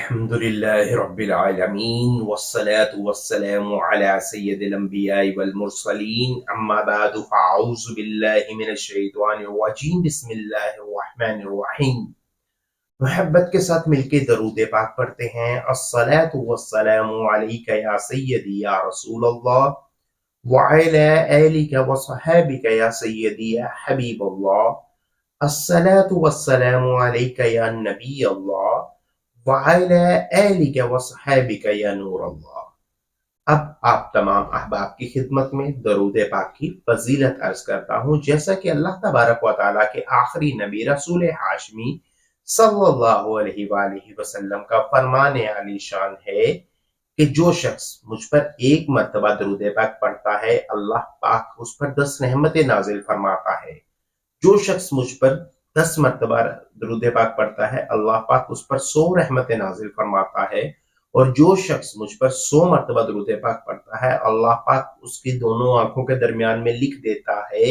الحمد لله رب العالمين والصلاة والسلام على سيد الأنبياء والمرسلين أما بعد فأعوذ بالله من الشیطان الرجیم بسم اللہ الرحمن الرحیم۔ محبت کے ساتھ مل کے درود پاک پڑھتے ہیں۔ الصلاة والسلام علیک یا سیدی یا رسول اللہ وعلی آلک وصحابک یا سیدی یا حبیب اللہ۔ الصلاة والسلام علیک یا نبی اللہ وَعَلَىٰ آلِكَ وَصَحَابِكَ يَا نور اللہ۔ اب آپ تمام احباب کی خدمت میں درود پاک کی فضیلت عرض کرتا ہوں۔ جیسا کہ اللہ تبارک و تعالیٰ کے آخری نبی رسول ہاشمی صلی اللہ علیہ وآلہ وسلم کا فرمان عالی شان ہے کہ جو شخص مجھ پر ایک مرتبہ درود پاک پڑھتا ہے اللہ پاک اس پر 10 رحمتیں نازل فرماتا ہے۔ جو شخص مجھ پر 10 مرتبہ درود پاک پڑھتا ہے اللہ پاک اس پر 100 رحمتیں نازل فرماتا ہے، اور جو شخص مجھ پر 100 مرتبہ درود پاک پڑھتا ہے اللہ پاک اس کی دونوں آنکھوں کے درمیان میں لکھ دیتا ہے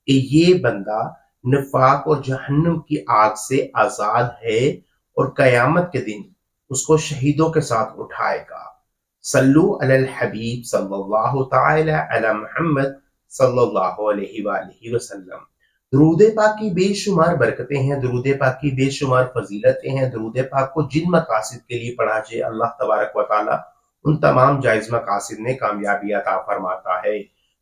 کہ یہ بندہ نفاق اور جہنم کی آگ سے آزاد ہے، اور قیامت کے دن اس کو شہیدوں کے ساتھ اٹھائے گا۔ صلو علی الحبیب صلی اللہ تعالی علی محمد صلی اللہ علیہ وآلہ وسلم۔ درود پاک کی بے شمار برکتیں ہیں، درود پاک کی بے شمار فضیلتیں ہیں۔ درود پاک کو جن مقاصد کے لیے پڑھا جائے اللہ تبارک و تعالی ان تمام جائز مقاصد میں کامیابی عطا فرماتا ہے۔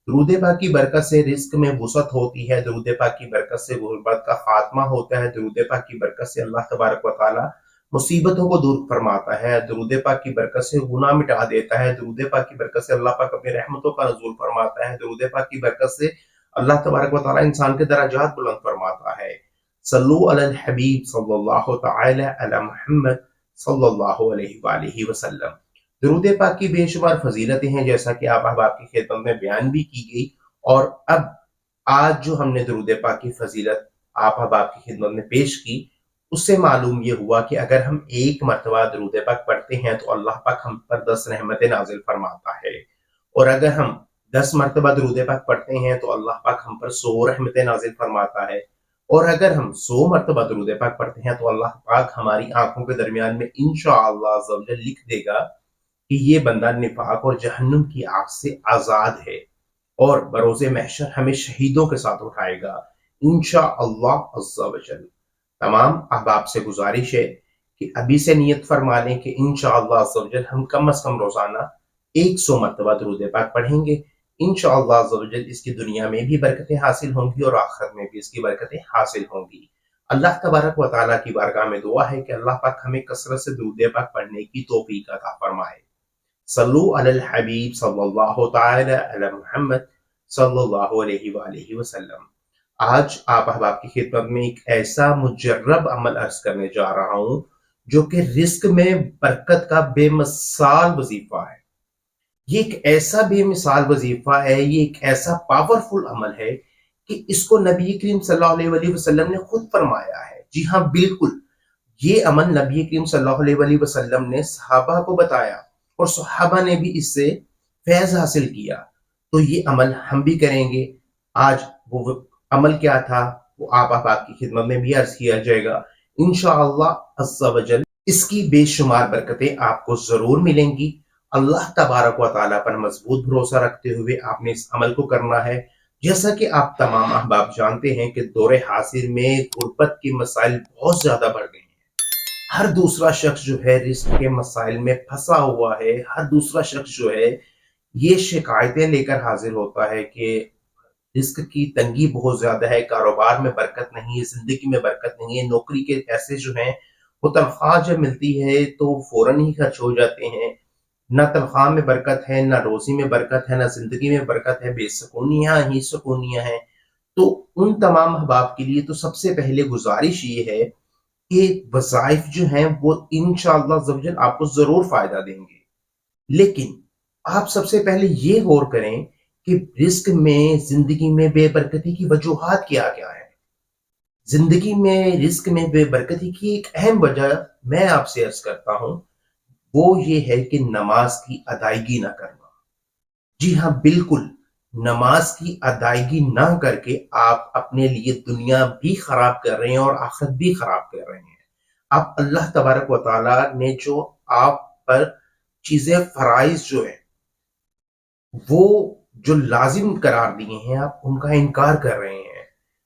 درود پاک کی برکت سے رزق میں وسعت ہوتی ہے، درود پاک کی برکت سے غربت کا خاتمہ ہوتا ہے، درود پاک کی برکت سے اللہ تبارک و تعالی مصیبتوں کو دور فرماتا ہے، درود پاک کی برکت سے گناہ مٹا دیتا ہے، درود پاک کی برکت سے اللہ پاک اپنی رحمتوں کا نزول فرماتا ہے، درود پاک کی برکت سے اللہ تبارک و تعالی انسان کے درجات بلند فرماتا ہے۔ صلو علی الحبیب صلی اللہ تعالی علی محمد صلی اللہ علیہ وآلہ وسلم۔ درود پاک کی بے شمار فضیلتیں ہیں جیسا کہ آپ احباب کی خدمت میں بیان بھی کی گئی، اور اب آج جو ہم نے درود پاک کی فضیلت آپ احباب کی خدمت میں پیش کی اس سے معلوم یہ ہوا کہ اگر ہم ایک مرتبہ درود پاک پڑھتے ہیں تو اللہ پاک ہم پر 10 رحمتیں نازل فرماتا ہے، اور اگر ہم 10 مرتبہ درود پاک پڑھتے ہیں تو اللہ پاک ہم پر 100 رحمتیں نازل فرماتا ہے، اور اگر ہم 100 مرتبہ درود پاک پڑھتے ہیں تو اللہ پاک ہماری آنکھوں کے درمیان میں انشاءاللہ عز و جل لکھ دے گا کہ یہ بندہ نفاق اور جہنم کی آگ سے آزاد ہے، اور بروز محشر ہمیں شہیدوں کے ساتھ اٹھائے گا انشاءاللہ عز و جل۔ تمام احباب سے گزارش ہے کہ ابھی سے نیت فرما لیں کہ انشاءاللہ عز و جل ہم کم از کم روزانہ 100 مرتبہ درود پاک پڑھیں گے۔ انشاءاللہ عز و جل اس کی دنیا میں بھی برکتیں حاصل ہوں گی اور آخرت میں بھی اس کی برکتیں حاصل ہوں گی۔ اللہ تبارک و تعالیٰ کی بارگاہ میں دعا ہے کہ اللہ پاک ہمیں کثرت سے درود پاک پڑھنے کی توفیق عطا فرمائے۔ صلو علی الحبیب صلی اللہ تعالی علی محمد صلی اللہ علیہ وآلہ وسلم۔ آج آپ احباب کی خدمت میں ایک ایسا مجرب عمل عرض کرنے جا رہا ہوں جو کہ رزق میں برکت کا بے مثال وظیفہ ہے۔ یہ ایک ایسا بے مثال وظیفہ ہے، یہ ایک ایسا پاورفل عمل ہے کہ اس کو نبی کریم صلی اللہ علیہ وآلہ وسلم نے خود فرمایا ہے۔ جی ہاں بالکل، یہ عمل نبی کریم صلی اللہ علیہ وآلہ وسلم نے صحابہ کو بتایا، اور صحابہ نے بھی اس سے فیض حاصل کیا، تو یہ عمل ہم بھی کریں گے۔ آج وہ عمل کیا تھا وہ آپ احباب کی خدمت میں بھی عرض کیا جائے گا انشاءاللہ عز و جل۔ اس کی بے شمار برکتیں آپ کو ضرور ملیں گی۔ اللہ تبارک و تعالیٰ پر مضبوط بھروسہ رکھتے ہوئے آپ نے اس عمل کو کرنا ہے۔ جیسا کہ آپ تمام احباب جانتے ہیں کہ دور حاضر میں غربت کے مسائل بہت زیادہ بڑھ گئے ہیں۔ ہر دوسرا شخص جو ہے رزق کے مسائل میں پھنسا ہوا ہے، ہر دوسرا شخص جو ہے یہ شکایتیں لے کر حاضر ہوتا ہے کہ رزق کی تنگی بہت زیادہ ہے، کاروبار میں برکت نہیں ہے، زندگی میں برکت نہیں ہے، نوکری کے پیسے جو ہیں وہ تنخواہ جب ملتی ہے تو فوراً ہی خرچ ہو جاتے ہیں، نہ تنخواہ میں برکت ہے، نہ روزی میں برکت ہے، نہ زندگی میں برکت ہے، بے سکونیاں ہی سکونیاں ہیں۔ تو ان تمام احباب کے لیے تو سب سے پہلے گزارش یہ ہے کہ وظائف جو ہیں وہ انشاءاللہ عز و جل آپ کو ضرور فائدہ دیں گے، لیکن آپ سب سے پہلے یہ غور کریں کہ رزق میں زندگی میں بے برکتی کی وجوہات کیا کیا ہے۔ زندگی میں رزق میں بے برکتی کی ایک اہم وجہ میں آپ سے عرض کرتا ہوں، وہ یہ ہے کہ نماز کی ادائیگی نہ کرنا۔ جی ہاں بالکل، نماز کی ادائیگی نہ کر کے آپ اپنے لیے دنیا بھی خراب کر رہے ہیں اور آخرت بھی خراب کر رہے ہیں۔ اب اللہ تبارک و تعالیٰ نے جو آپ پر چیزیں فرائض جو ہیں وہ جو لازم قرار دیے ہیں آپ ان کا انکار کر رہے ہیں۔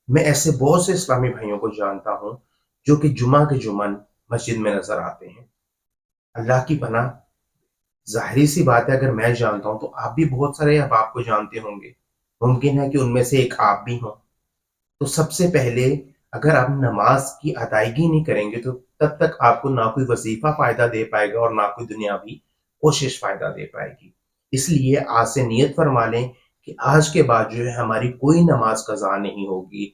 میں ایسے بہت سے اسلامی بھائیوں کو جانتا ہوں جو کہ جمعہ کے جمعہ مسجد میں نظر آتے ہیں۔ اللہ کی پناہ، ظاہری سی بات ہے، اگر میں جانتا ہوں تو آپ بھی بہت سارے احباب کو جانتے ہوں گے، ممکن ہے کہ ان میں سے ایک آپ بھی ہوں۔ تو سب سے پہلے اگر آپ نماز کی ادائیگی نہیں کریں گے تو تب تک آپ کو نہ کوئی وظیفہ فائدہ دے پائے گا اور نہ کوئی دنیاوی کوشش فائدہ دے پائے گی۔ اس لیے آج سے نیت فرما لیں کہ آج کے بعد جو ہے ہماری کوئی نماز قضا نہیں ہوگی۔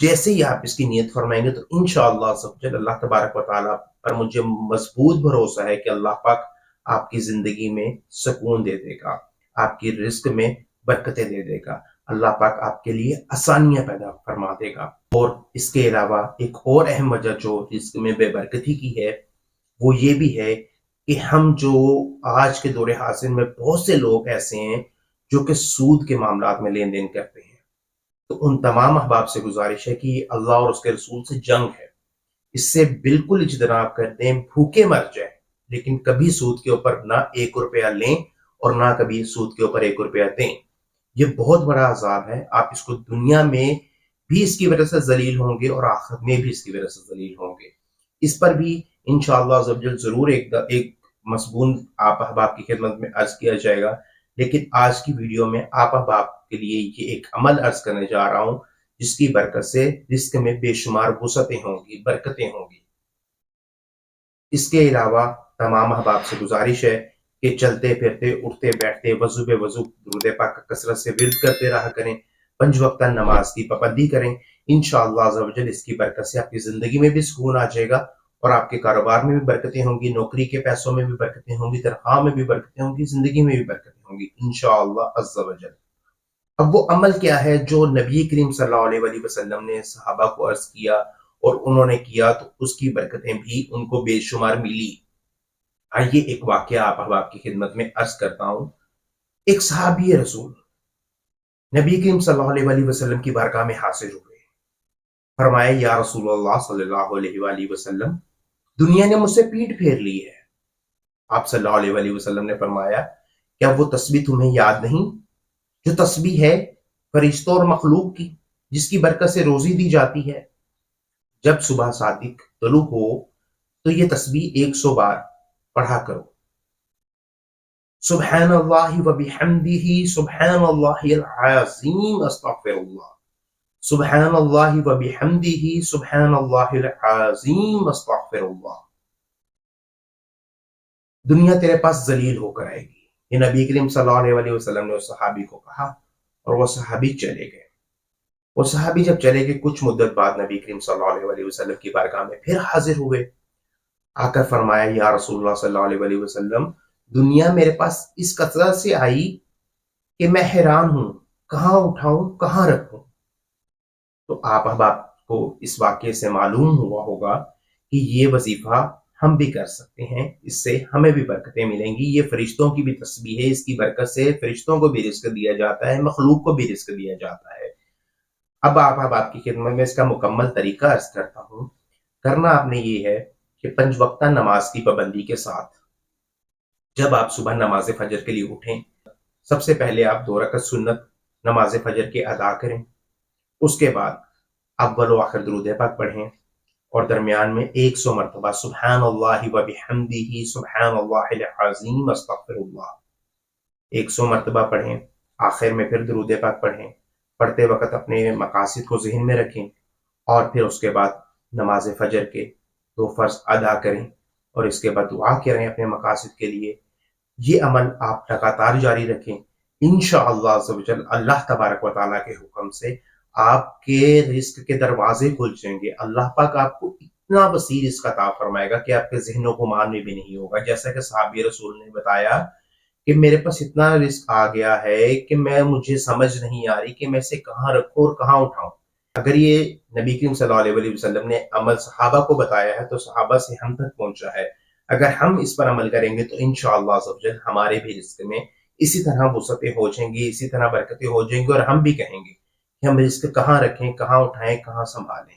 جیسے ہی آپ اس کی نیت فرمائیں گے تو انشاءاللہ سبحانہ اللہ تبارک و تعالیٰ پر مجھے مضبوط بھروسہ ہے کہ اللہ پاک آپ کی زندگی میں سکون دے دے گا، آپ کی رزق میں برکتیں دے دے گا، اللہ پاک آپ کے لیے آسانیاں پیدا فرما دے گا۔ اور اس کے علاوہ ایک اور اہم وجہ جو رزق میں بے برکتی کی ہے وہ یہ بھی ہے کہ ہم جو آج کے دور حاضر میں بہت سے لوگ ایسے ہیں جو کہ سود کے معاملات میں لین دین کرتے ہیں، تو ان تمام احباب سے گزارش ہے کہ اللہ اور اس کے رسول سے جنگ ہے، اس سے بالکل اجتناب کر دیں، بھوکے مر جائیں لیکن کبھی سود کے اوپر نہ 1 روپیہ لیں اور نہ کبھی سود کے اوپر 1 روپیہ دیں۔ یہ بہت بڑا عذاب ہے، آپ اس کو دنیا میں بھی اس کی وجہ سے ذلیل ہوں گے اور آخرت میں بھی اس کی وجہ سے ذلیل ہوں گے۔ اس پر بھی انشاءاللہ عز و جل ضرور ایک مضمون آپ احباب کی خدمت میں عرض کیا جائے گا، لیکن آج کی ویڈیو میں آپ احباب کے لیے یہ ایک عمل عرض کرنے جا رہا ہوں جس کی برکت سے رزق میں بے شمار وسعتیں ہوں گی، برکتیں ہوں گی۔ اس کے علاوہ تمام احباب سے گزارش ہے کہ چلتے پھرتے اٹھتے بیٹھتے وضو بے وضو درود پاک کا کثرت سے ورد کرتے رہا کریں، 5 وقتہ نماز کی پابندی کریں۔ انشاءاللہ عز و جل اس کی برکت سے آپ کی زندگی میں بھی سکون آ جائے گا اور آپ کے کاروبار میں بھی برکتیں ہوں گی، نوکری کے پیسوں میں بھی برکتیں ہوں گی، تنخواہ میں بھی برکتیں ہوں گی، زندگی میں بھی برکتیں ہوں گی انشاءاللہ عز و جل۔ اب وہ عمل کیا ہے جو نبی کریم صلی اللہ علیہ وآلہ وسلم نے صحابہ کو عرض کیا اور انہوں نے کیا تو اس کی برکتیں بھی ان کو بے شمار ملی۔ آئیے ایک واقعہ آپ احباب کی خدمت میں عرض کرتا ہوں۔ ایک صحابی رسول نبی کریم صلی اللہ علیہ وآلہ وسلم کی بارگاہ میں حاضر ہوئے، فرمائے یا رسول اللہ صلی اللہ علیہ وآلہ وسلم، دنیا نے مجھ سے پیٹھ پھیر لی ہے۔ آپ صلی اللہ علیہ وآلہ وسلم نے فرمایا کیا وہ تسبیح تمہیں یاد نہیں جو تسبیح ہے فرشتوں اور مخلوق کی، جس کی برکت سے روزی دی جاتی ہے؟ جب صبح صادق طلوع ہو تو یہ تسبیح 100 بار پڑھا کرو، سبحان اللہ و بحمدہ سبحان اللہ العظیم استغفر اللہ، سبحان اللہ و بحمدہ سبحان اللہ العظیم استغفر اللہ۔ دنیا تیرے پاس ذلیل ہو کر آئے گی، یہ نبی کریم صلی اللہ علیہ وسلم نے اس صحابی کو کہا اور وہ صحابی چلے گئے۔ وہ صحابی جب چلے گئے کچھ مدت بعد نبی کریم صلی اللہ علیہ وسلم کی بارگاہ میں پھر حاضر ہوئے، آ کر فرمایا یا رسول اللہ صلی اللہ علیہ وسلم، دنیا میرے پاس اس کثرت سے آئی کہ میں حیران ہوں، کہاں اٹھاؤں کہاں رکھوں۔ تو آپ احباب کو اس واقعے سے معلوم ہوا ہوگا کہ یہ وظیفہ ہم بھی کر سکتے ہیں، اس سے ہمیں بھی برکتیں ملیں گی۔ یہ فرشتوں کی بھی تسبیح ہے، اس کی برکت سے فرشتوں کو بھی رزق دیا جاتا ہے، مخلوق کو بھی رزق دیا جاتا ہے۔ اب آپ احباب کی خدمت میں اس کا مکمل طریقہ عرض کرتا ہوں۔ کرنا آپ نے یہ ہے کہ 5 وقتہ نماز کی پابندی کے ساتھ جب آپ صبح نماز فجر کے لیے اٹھیں، سب سے پہلے آپ 2 رکعت سنت نماز فجر کے ادا کریں، اس کے بعد اول و آخر درود پاک پڑھیں اور درمیان میں 100 مرتبہ سبحان اللہ و بحمدہ سبحان اللہ العظیم استغفر اللہ 100 مرتبہ پڑھیں، آخر میں پھر درود پاک پڑھیں۔ پڑھتے وقت اپنے مقاصد کو ذہن میں رکھیں اور پھر اس کے بعد نماز فجر کے 2 فرض ادا کریں اور اس کے بعد دعا کریں اپنے مقاصد کے لیے۔ یہ عمل آپ لگاتار جاری رکھیں، انشاءاللہ عز و جل اللہ تبارک و تعالیٰ کے حکم سے آپ کے رزق کے دروازے کھل جائیں گے۔ اللہ پاک آپ کو اتنا وسیع رزق عطا فرمائے گا کہ آپ کے ذہن و گمان میں بھی نہیں ہوگا۔ جیسا کہ صحابی رسول نے بتایا کہ میرے پاس اتنا رزق آ گیا ہے کہ مجھے سمجھ نہیں آ رہی کہ میں اسے کہاں رکھوں اور کہاں اٹھاؤں۔ اگر یہ نبی کریم صلی اللہ علیہ وسلم نے عمل صحابہ کو بتایا ہے تو صحابہ سے ہم تک پہنچا ہے۔ اگر ہم اس پر عمل کریں گے تو انشاءاللہ عز و جل ہمارے بھی رزق میں اسی طرح وسعتیں ہو جائیں گی، اسی طرح برکتیں ہو جائیں گی اور ہم بھی کہیں گے کہ ہم رزق کہاں رکھیں، کہاں اٹھائیں، کہاں سنبھالیں۔